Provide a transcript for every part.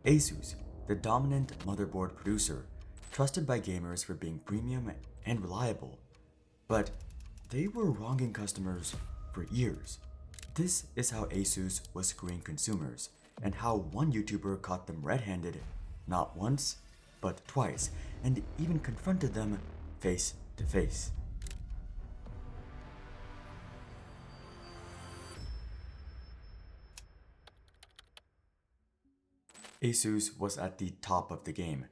Asus, the dominant motherboard producer, trusted by gamers for being premium and reliable. But they were wronging customers for years. This is how Asus was screwing consumers, and how one YouTuber caught them red-handed, not once, but twice, and even confronted them face to face. Asus was at the top of the game.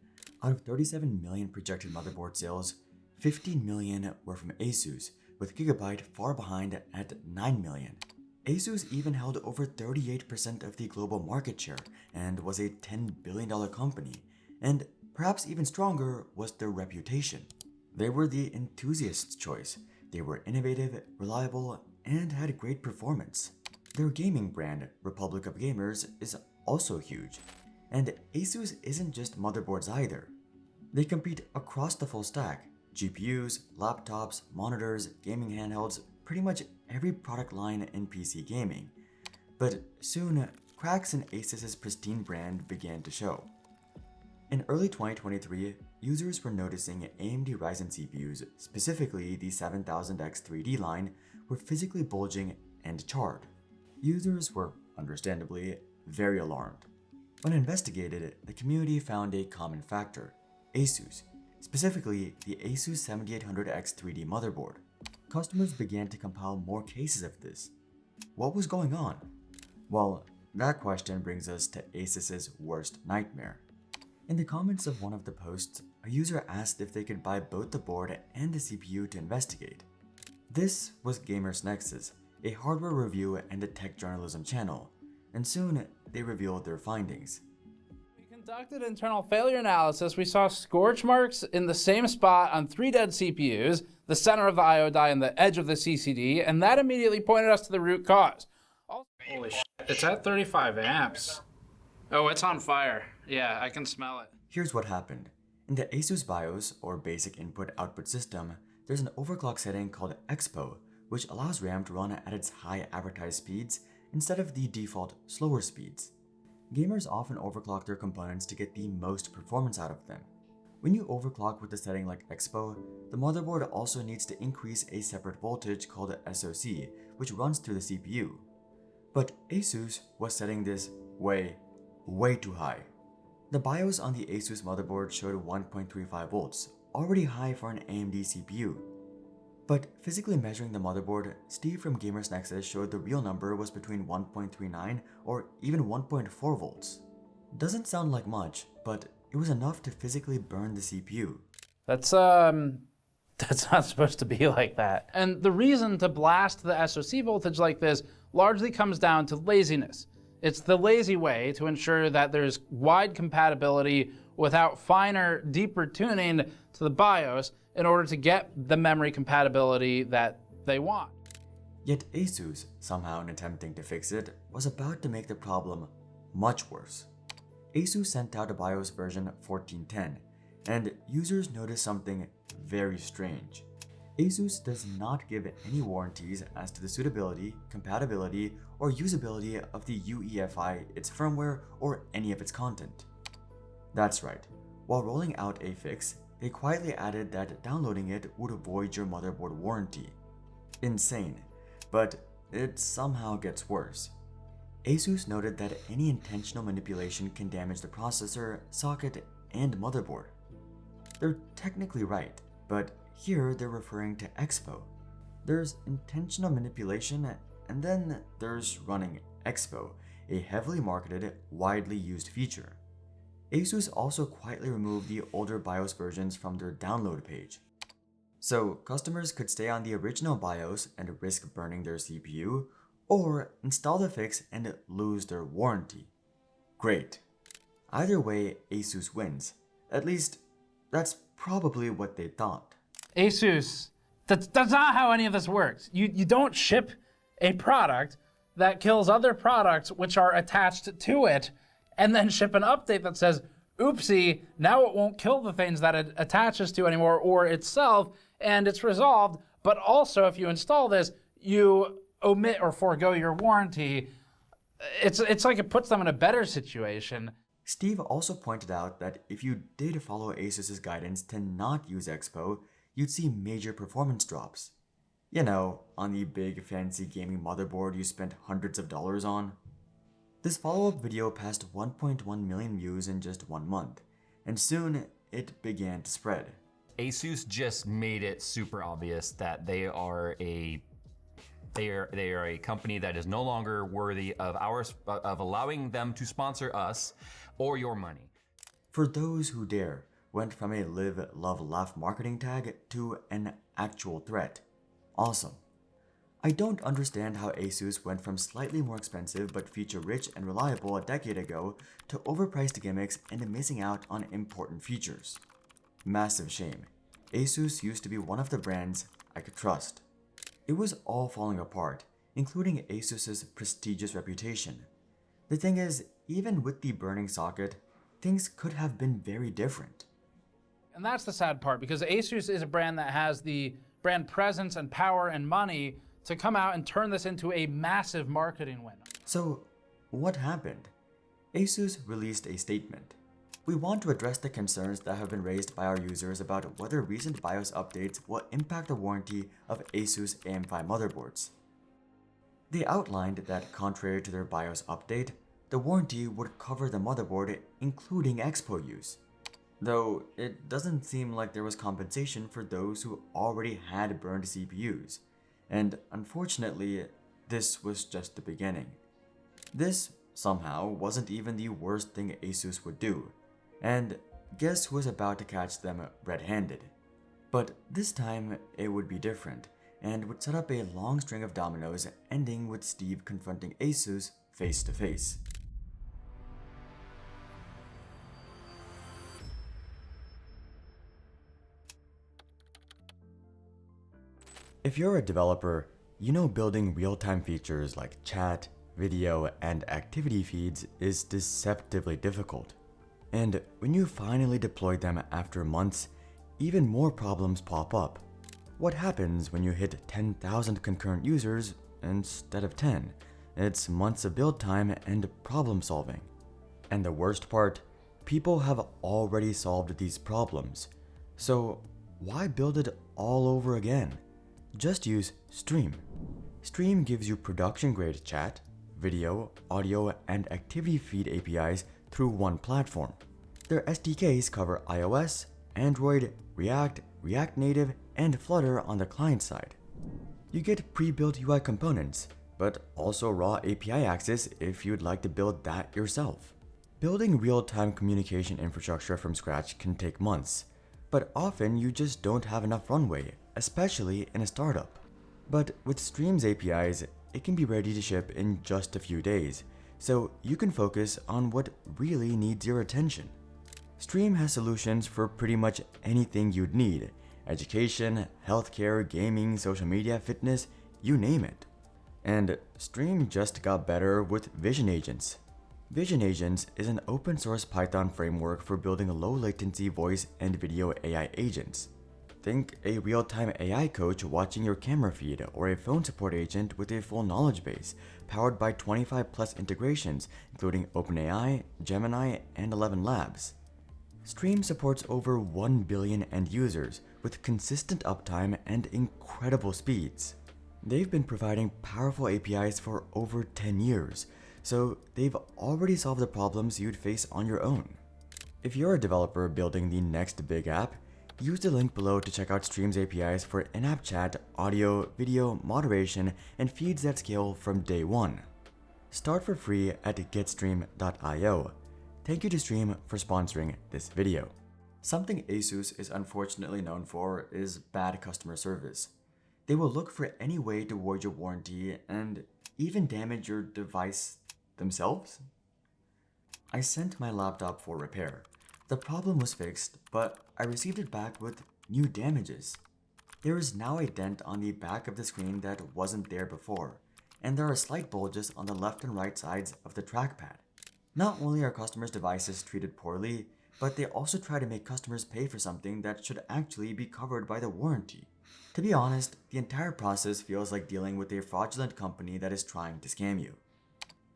Out of 37 million projected motherboard sales, 15 million were from Asus, with Gigabyte far behind at 9 million. Asus even held over 38% of the global market share and was a $10 billion company, and perhaps even stronger was their reputation. They were the enthusiast's choice. They were innovative, reliable, and had great performance. Their gaming brand, Republic of Gamers, is also huge. And Asus isn't just motherboards either. They compete across the full stack: GPUs, laptops, monitors, gaming handhelds, pretty much every product line in PC gaming. But soon, cracks in Asus's pristine brand began to show. In early 2023, users were noticing AMD Ryzen CPUs, specifically the 7000X 3D line, were physically bulging and charred. Users were, understandably, very alarmed. When investigated, the community found a common factor: Asus, specifically the Asus 7800X 3D motherboard. Customers began to compile more cases of this. What was going on? Well, that question brings us to Asus's worst nightmare. In the comments of one of the posts, a user asked if they could buy both the board and the CPU to investigate. This was GamersNexus, a hardware review and a tech journalism channel, and soon they revealed their findings. We conducted internal failure analysis. We saw scorch marks in the same spot on 3 dead CPUs, the center of the I/O die and the edge of the CCD, and that immediately pointed us to the root cause. Holy shit, it's at 35 amps. Oh, it's on fire. Yeah, I can smell it. Here's what happened. In the Asus BIOS, or Basic Input-Output System, there's an overclock setting called Expo, which allows RAM to run at its high advertised speeds instead of the default slower speeds. Gamers often overclock their components to get the most performance out of them. When you overclock with a setting like Expo, the motherboard also needs to increase a separate voltage called SoC, which runs through the CPU. But Asus was setting this way too high. The BIOS on the Asus motherboard showed 1.35 volts, already high for an AMD CPU. But physically measuring the motherboard, Steve from GamersNexus showed the real number was between 1.39 or even 1.4 volts. Doesn't sound like much, but it was enough to physically burn the CPU. That's not supposed to be like that. And the reason to blast the SoC voltage like this largely comes down to laziness. It's the lazy way to ensure that there's wide compatibility without finer, deeper tuning to the BIOS in order to get the memory compatibility that they want. Yet Asus, somehow in attempting to fix it, was about to make the problem much worse. Asus sent out a BIOS version 1410, and users noticed something very strange. Asus does not give any warranties as to the suitability, compatibility, or usability of the UEFI, its firmware, or any of its content. That's right, while rolling out a fix, they quietly added that downloading it would void your motherboard warranty. Insane, but it somehow gets worse. Asus noted that any intentional manipulation can damage the processor, socket, and motherboard. They're technically right, but here they're referring to Expo. There's intentional manipulation, and then there's running Expo, a heavily marketed, widely used feature. Asus also quietly removed the older BIOS versions from their download page. So customers could stay on the original BIOS and risk burning their CPU, or install the fix and lose their warranty. Great. Either way, Asus wins. At least, that's probably what they thought. Asus, that's not how any of this works. You don't ship a product that kills other products which are attached to it, and then ship an update that says, oopsie, now it won't kill the things that it attaches to anymore or itself, and it's resolved, but also if you install this, you omit or forego your warranty. It's like it puts them in a better situation. Steve also pointed out that if you did follow Asus's guidance to not use Expo, you'd see major performance drops. You know, on the big fancy gaming motherboard you spent hundreds of dollars on. This follow-up video passed 1.1 million views in just 1 month, and soon it began to spread. Asus just made it super obvious that they are a company that is no longer worthy of allowing them to sponsor us or your money. For those who dare, went from a live, love, laugh marketing tag to an actual threat. Awesome. I don't understand how Asus went from slightly more expensive but feature-rich and reliable a decade ago to overpriced gimmicks and missing out on important features. Massive shame. Asus used to be one of the brands I could trust. It was all falling apart, including Asus's prestigious reputation. The thing is, even with the burning socket, things could have been very different. And that's the sad part, because Asus is a brand that has the brand presence and power and money to come out and turn this into a massive marketing win. So, what happened? Asus released a statement. We want to address the concerns that have been raised by our users about whether recent BIOS updates will impact the warranty of Asus AM5 motherboards. They outlined that contrary to their BIOS update, the warranty would cover the motherboard including Expo use. Though it doesn't seem like there was compensation for those who already had burned CPUs, and unfortunately, this was just the beginning. This, somehow, wasn't even the worst thing Asus would do, and guess who was about to catch them red-handed? But this time, it would be different, and would set up a long string of dominoes ending with Steve confronting Asus face to face. If you're a developer, you know building real-time features like chat, video, and activity feeds is deceptively difficult. And when you finally deploy them after months, even more problems pop up. What happens when you hit 10,000 concurrent users instead of 10? It's months of build time and problem solving. And the worst part, people have already solved these problems. So why build it all over again? Just use Stream. Stream gives you production-grade chat, video, audio, and activity feed APIs through one platform. Their SDKs cover iOS, Android, React, React Native, and Flutter on the client side. You get pre-built UI components, but also raw API access if you'd like to build that yourself. Building real-time communication infrastructure from scratch can take months, but often you just don't have enough runway, especially in a startup. But with Stream's APIs, it can be ready to ship in just a few days, so you can focus on what really needs your attention. Stream has solutions for pretty much anything you'd need: education, healthcare, gaming, social media, fitness, you name it. And Stream just got better with Vision Agents. Vision Agents is an open source Python framework for building low latency voice and video AI agents. Think a real-time AI coach watching your camera feed, or a phone support agent with a full knowledge base, powered by 25 plus integrations, including OpenAI, Gemini, and 11 Labs. Stream supports over 1 billion end users with consistent uptime and incredible speeds. They've been providing powerful APIs for over 10 years, so they've already solved the problems you'd face on your own. If you're a developer building the next big app, use the link below to check out Stream's APIs for in-app chat, audio, video, moderation, and feeds that scale from day one. Start for free at getstream.io. Thank you to Stream for sponsoring this video. Something Asus is unfortunately known for is bad customer service. They will look for any way to void your warranty and even damage your device themselves. I sent my laptop for repair. The problem was fixed, but I received it back with new damages. There is now a dent on the back of the screen that wasn't there before, and there are slight bulges on the left and right sides of the trackpad. Not only are customers' devices treated poorly, but they also try to make customers pay for something that should actually be covered by the warranty. To be honest, the entire process feels like dealing with a fraudulent company that is trying to scam you.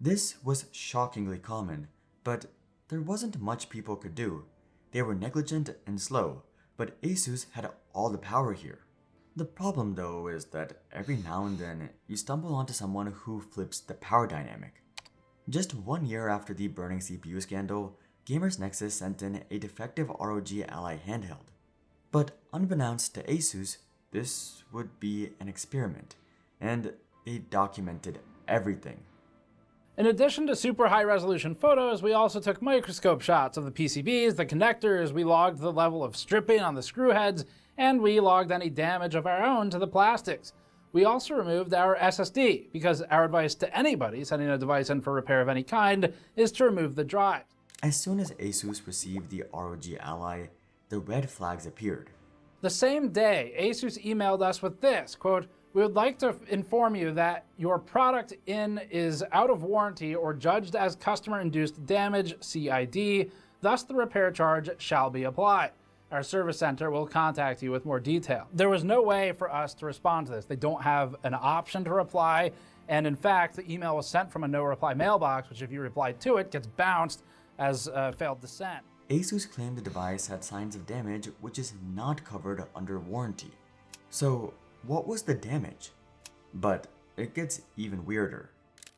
This was shockingly common, but There wasn't much people could do. They were negligent and slow, but Asus had all the power here. The problem though is that every now and then you stumble onto someone who flips the power dynamic. Just 1 year after the burning CPU scandal, GamersNexus sent in a defective ROG Ally handheld. But unbeknownst to Asus, this would be an experiment, and they documented everything. In addition to super high resolution photos, we also took microscope shots of the PCBs, the connectors, we logged the level of stripping on the screw heads, and we logged any damage of our own to the plastics. We also removed our SSD, because our advice to anybody sending a device in for repair of any kind is to remove the drive. As soon as Asus received the ROG Ally, the red flags appeared. The same day, Asus emailed us with this, quote, "We would like to inform you that your product is out of warranty or judged as customer-induced damage, CID, thus the repair charge shall be applied. Our service center will contact you with more detail." There was no way for us to respond to this. They don't have an option to reply, and in fact, the email was sent from a no-reply mailbox, which if you replied to it, gets bounced as failed to send. Asus claimed the device had signs of damage which is not covered under warranty. So, what was the damage? But it gets even weirder.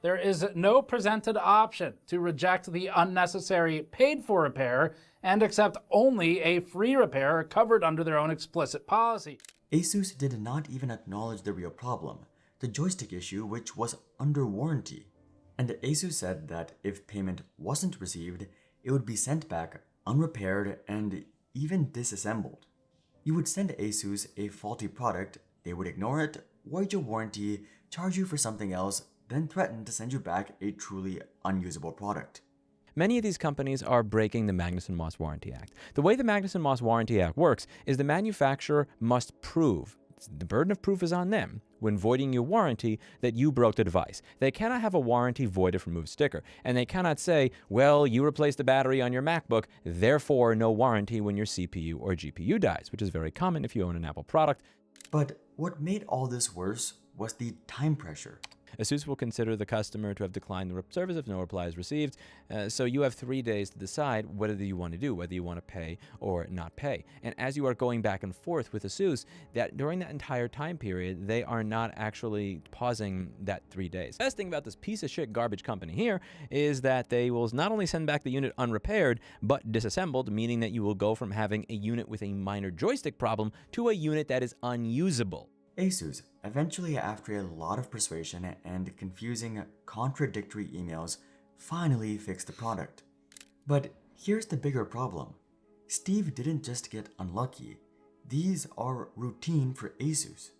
There is no presented option to reject the unnecessary paid-for repair and accept only a free repair covered under their own explicit policy. Asus did not even acknowledge the real problem, the joystick issue which was under warranty. And Asus said that if payment wasn't received, it would be sent back unrepaired and even disassembled. You would send Asus a faulty product, they would ignore it, void your warranty, charge you for something else, then threaten to send you back a truly unusable product. Many of these companies are breaking the Magnuson-Moss Warranty Act. The way the Magnuson-Moss Warranty Act works is the manufacturer must prove, the burden of proof is on them, when voiding your warranty, that you broke the device. They cannot have a warranty void if removed sticker, and they cannot say, well, you replaced the battery on your MacBook, therefore no warranty when your CPU or GPU dies, which is very common if you own an Apple product. But what made all this worse was the time pressure. Asus will consider the customer to have declined the service if no reply is received, so you have 3 days to decide whether you want to do, whether you want to pay or not pay. And as you are going back and forth with Asus, that during that entire time period, they are not actually pausing that 3 days. The best thing about this piece of shit garbage company here is that they will not only send back the unit unrepaired, but disassembled, meaning that you will go from having a unit with a minor joystick problem to a unit that is unusable. Asus, eventually after a lot of persuasion and confusing, contradictory emails, finally fixed the product. But here's the bigger problem. Steve didn't just get unlucky. These are routine for Asus.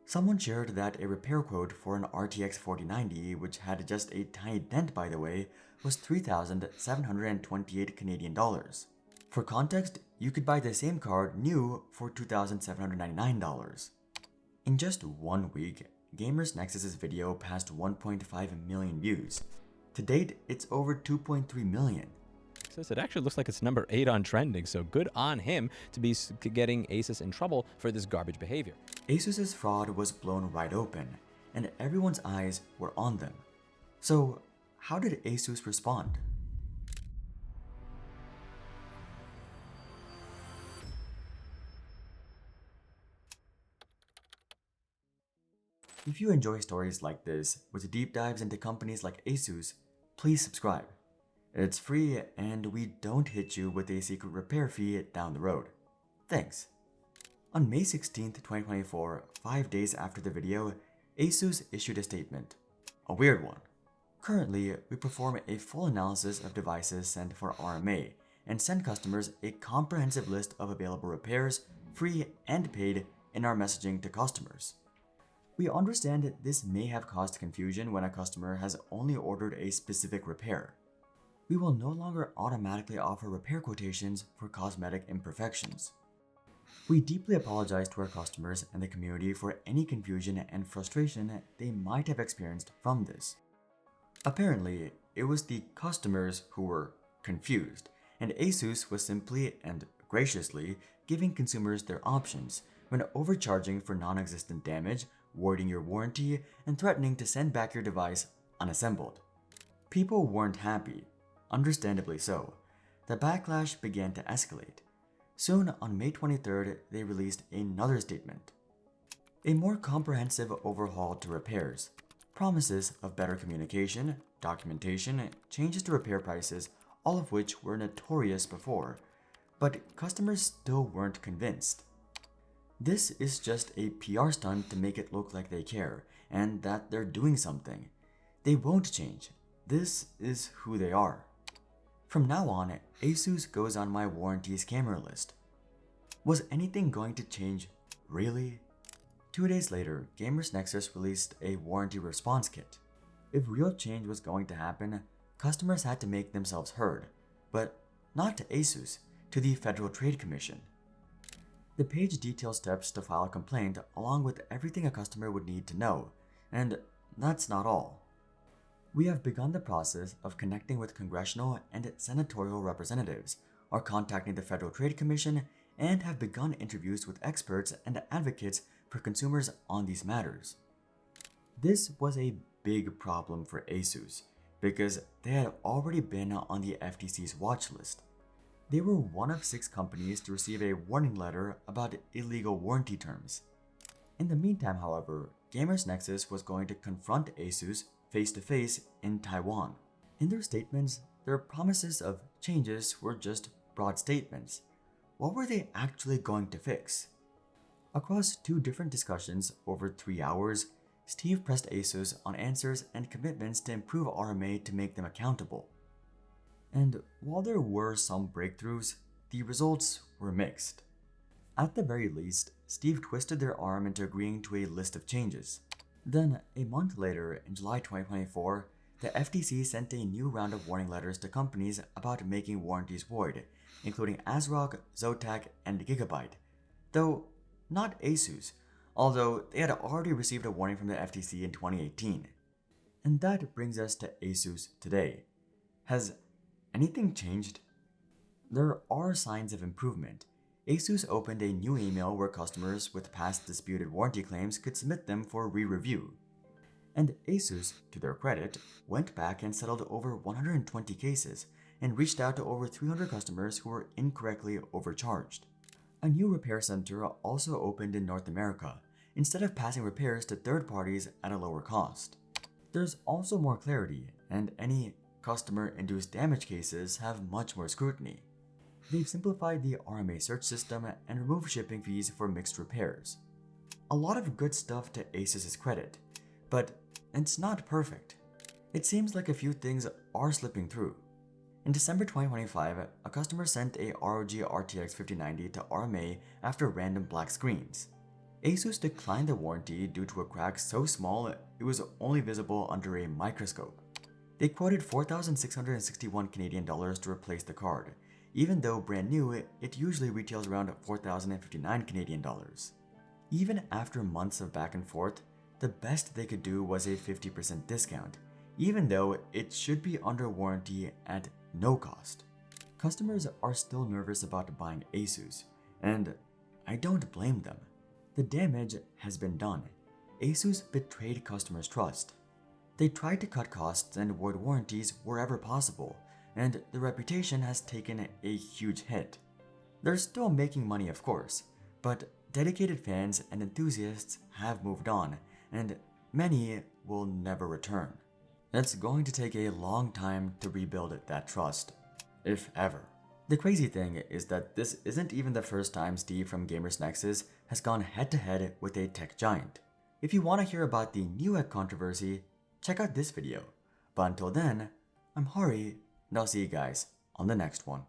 Someone shared that a repair quote for an RTX 4090, which had just a tiny dent by the way, was 3,728 Canadian dollars. For context, you could buy the same card new for $2,799. In just 1 week, GamersNexus' video passed 1.5 million views. To date, it's over 2.3 million. Says it actually looks like it's number 8 on trending, so good on him to be getting Asus in trouble for this garbage behavior. Asus's fraud was blown right open, and everyone's eyes were on them. So, how did Asus respond? If you enjoy stories like this, with deep dives into companies like Asus, please subscribe. It's free and we don't hit you with a secret repair fee down the road. Thanks. On May 16th, 2024, 5 days after the video, Asus issued a statement. A weird one. Currently, we perform a full analysis of devices sent for RMA and send customers a comprehensive list of available repairs, free and paid, in our messaging to customers. We understand that this may have caused confusion when a customer has only ordered a specific repair. We will no longer automatically offer repair quotations for cosmetic imperfections. We deeply apologize to our customers and the community for any confusion and frustration they might have experienced from this. Apparently, it was the customers who were confused, and Asus was simply and graciously giving consumers their options when overcharging for non-existent damage, voiding your warranty, and threatening to send back your device unassembled. People weren't happy. understandably so, the backlash began to escalate. Soon, on May 23rd, they released another statement. A more comprehensive overhaul to repairs, promises of better communication, documentation, changes to repair prices, all of which were notorious before, but customers still weren't convinced. This is just a PR stunt to make it look like they care and that they're doing something. They won't change. This is who they are. From now on, Asus goes on my warranty scammer list. Was anything going to change? Really? 2 days later, GamersNexus released a warranty response kit. If real change was going to happen, customers had to make themselves heard, but not to Asus, to the Federal Trade Commission. The page details steps to file a complaint along with everything a customer would need to know, and that's not all. We have begun the process of connecting with congressional and senatorial representatives, are contacting the Federal Trade Commission, and have begun interviews with experts and advocates for consumers on these matters. This was a big problem for Asus because they had already been on the FTC's watch list. They were one of 6 companies to receive a warning letter about illegal warranty terms. In the meantime, however, GamersNexus was going to confront Asus face-to-face in Taiwan. In their statements, their promises of changes were just broad statements. What were they actually going to fix? Across 2 different discussions over 3 hours, Steve pressed Asus on answers and commitments to improve RMA to make them accountable. And while there were some breakthroughs, the results were mixed. At the very least, Steve twisted their arm into agreeing to a list of changes. Then, a month later, in July 2024, the FTC sent a new round of warning letters to companies about making warranties void, including ASRock, Zotac, and Gigabyte, though not Asus, although they had already received a warning from the FTC in 2018. And that brings us to Asus today. Has anything changed? There are signs of improvement. Asus opened a new email where customers with past disputed warranty claims could submit them for re-review. And Asus, to their credit, went back and settled over 120 cases and reached out to over 300 customers who were incorrectly overcharged. A new repair center also opened in North America, instead of passing repairs to third parties at a lower cost. There's also more clarity, and any customer-induced damage cases have much more scrutiny. They've simplified the RMA search system and removed shipping fees for mixed repairs. A lot of good stuff to Asus's credit, but it's not perfect. It seems like a few things are slipping through. In December 2025, a customer sent a ROG RTX 5090 to RMA after random black screens. Asus declined the warranty due to a crack so small it was only visible under a microscope. They quoted 4,661 Canadian dollars to replace the card, even though brand new, it usually retails around 4,059 Canadian dollars. Even after months of back and forth, the best they could do was a 50% discount, even though it should be under warranty at no cost. Customers are still nervous about buying Asus, and I don't blame them. The damage has been done. Asus betrayed customers' trust. They tried to cut costs and avoid warranties wherever possible, and the reputation has taken a huge hit. They're still making money, of course, but dedicated fans and enthusiasts have moved on, and many will never return. It's going to take a long time to rebuild that trust, if ever. The crazy thing is that this isn't even the first time Steve from GamersNexus has gone head-to-head with a tech giant. If you want to hear about the Newegg controversy, check out this video. But until then, I'm Hari, and I'll see you guys on the next one.